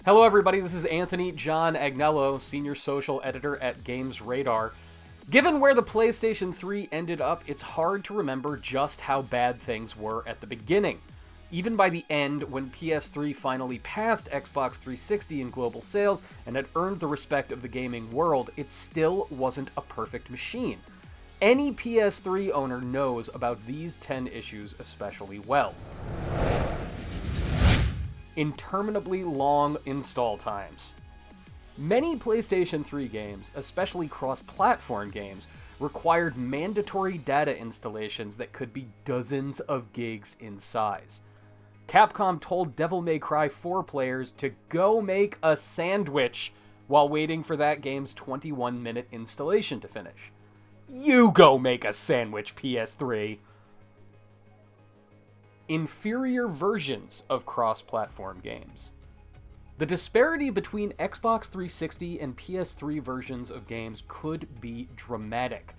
Hello everybody, this is Anthony John Agnello, Senior Social Editor at GamesRadar. Given where the PlayStation 3 ended up, it's hard to remember just how bad things were at the beginning. Even by the end, when PS3 finally passed Xbox 360 in global sales and had earned the respect of the gaming world, it still wasn't a perfect machine. Any PS3 owner knows about these 10 issues especially well. Interminably long install times. Many PlayStation 3 games, especially cross-platform games, required mandatory data installations that could be dozens of gigs in size. Capcom told Devil May Cry 4 players to go make a sandwich while waiting for that game's 21-minute installation to finish. You go make a sandwich, PS3! Inferior versions of cross-platform games. The disparity between Xbox 360 and PS3 versions of games could be dramatic.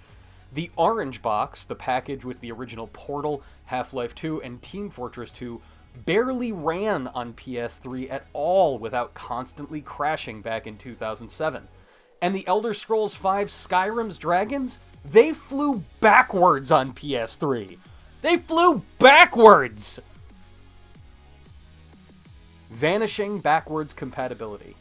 The Orange Box, the package with the original Portal, Half-Life 2, and Team Fortress 2, barely ran on PS3 at all without constantly crashing back in 2007. And the Elder Scrolls V Skyrim's dragons? They flew backwards on PS3! They flew backwards! Vanishing backwards compatibility.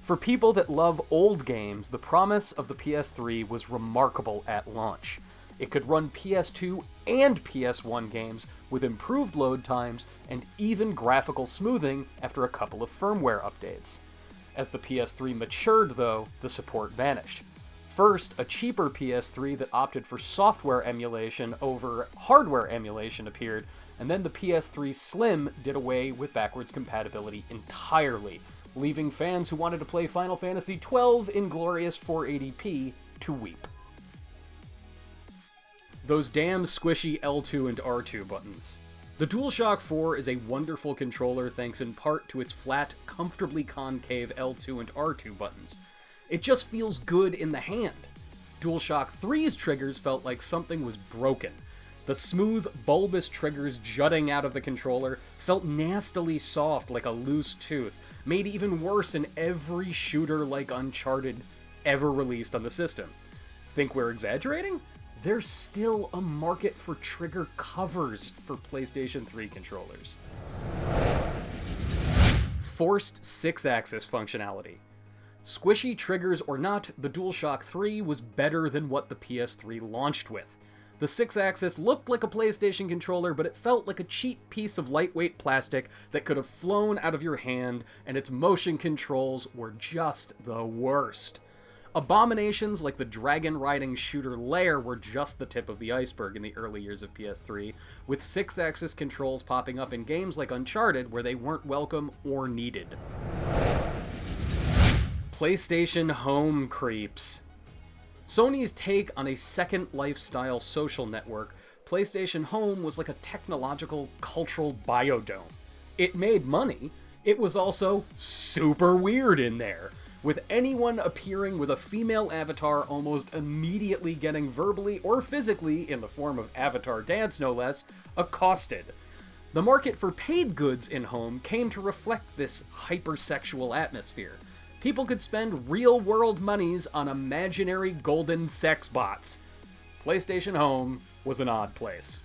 For people that love old games, the promise of the PS3 was remarkable at launch. It could run PS2 and PS1 games with improved load times and even graphical smoothing after a couple of firmware updates. As the PS3 matured, though, the support vanished. First, a cheaper PS3 that opted for software emulation over hardware emulation appeared, and then the PS3 Slim did away with backwards compatibility entirely, leaving fans who wanted to play Final Fantasy XII in glorious 480p to weep. Those damn squishy L2 and R2 buttons. The DualShock 4 is a wonderful controller thanks in part to its flat, comfortably concave L2 and R2 buttons. It just feels good in the hand. DualShock 3's triggers felt like something was broken. The smooth, bulbous triggers jutting out of the controller felt nastily soft like a loose tooth, made even worse in every shooter like Uncharted ever released on the system. Think we're exaggerating? There's still a market for trigger covers for PlayStation 3 controllers. Forced 6-axis functionality. Squishy triggers or not, the DualShock 3 was better than what the PS3 launched with. The 6-axis looked like a PlayStation controller, but it felt like a cheap piece of lightweight plastic that could have flown out of your hand, and its motion controls were just the worst. Abominations like the dragon-riding shooter Lair were just the tip of the iceberg in the early years of PS3, with 6-axis controls popping up in games like Uncharted where they weren't welcome or needed. PlayStation Home creeps. Sony's take on a second lifestyle social network, PlayStation Home was like a technological, cultural biodome. It made money. It was also super weird in there, with anyone appearing with a female avatar almost immediately getting verbally or physically, in the form of avatar dance no less, accosted. The market for paid goods in Home came to reflect this hypersexual atmosphere. People could spend real-world monies on imaginary golden sex bots. PlayStation Home was an odd place.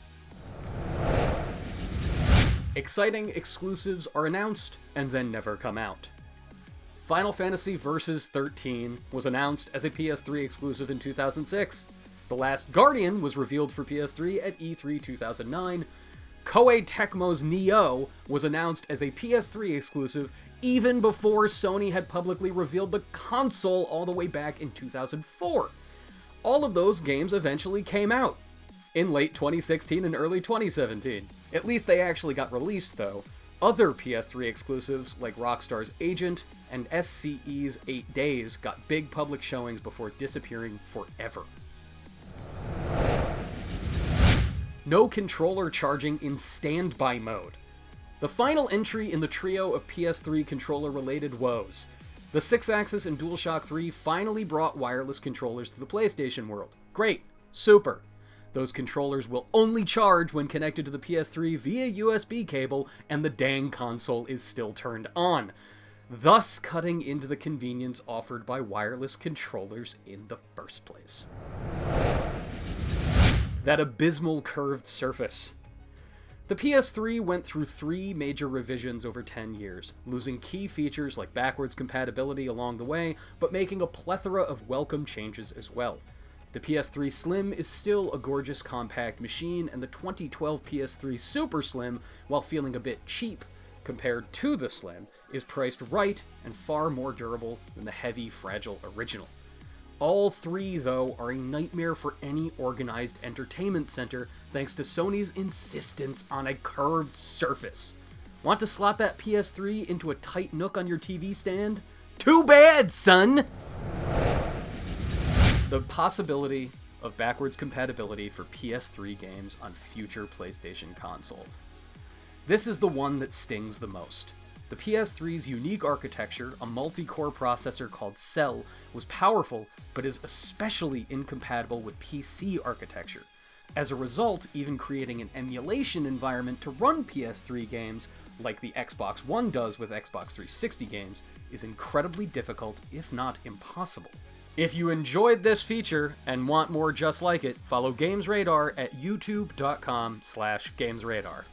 Exciting exclusives are announced and then never come out. Final Fantasy Versus 13 was announced as a PS3 exclusive in 2006. The Last Guardian was revealed for PS3 at E3 2009. Koei Tecmo's Nioh was announced as a PS3 exclusive even before Sony had publicly revealed the console all the way back in 2004. All of those games eventually came out in late 2016 and early 2017. At least they actually got released, though. Other PS3 exclusives, like Rockstar's Agent and SCE's 8 Days, got big public showings before disappearing forever. No controller charging in standby mode. The final entry in the trio of PS3 controller-related woes. The 6-axis and DualShock 3 finally brought wireless controllers to the PlayStation world. Great. Super. Those controllers will only charge when connected to the PS3 via USB cable, and the dang console is still turned on. thus cutting into the convenience offered by wireless controllers in the first place. That abysmal curved surface. The PS3 went through 3 major revisions over 10 years, losing key features like backwards compatibility along the way, but making a plethora of welcome changes as well. The PS3 Slim is still a gorgeous compact machine, and the 2012 PS3 Super Slim, while feeling a bit cheap compared to the Slim, is priced right and far more durable than the heavy, fragile original. All 3, though, are a nightmare for any organized entertainment center thanks to Sony's insistence on a curved surface. Want to slot that PS3 into a tight nook on your TV stand? Too bad, son! The possibility of backwards compatibility for PS3 games on future PlayStation consoles. This is the one that stings the most. The PS3's unique architecture, a multi-core processor called Cell, was powerful, but is especially incompatible with PC architecture. As a result, even creating an emulation environment to run PS3 games, like the Xbox One does with Xbox 360 games, is incredibly difficult, if not impossible. If you enjoyed this feature and want more just like it, follow GamesRadar at youtube.com/GamesRadar.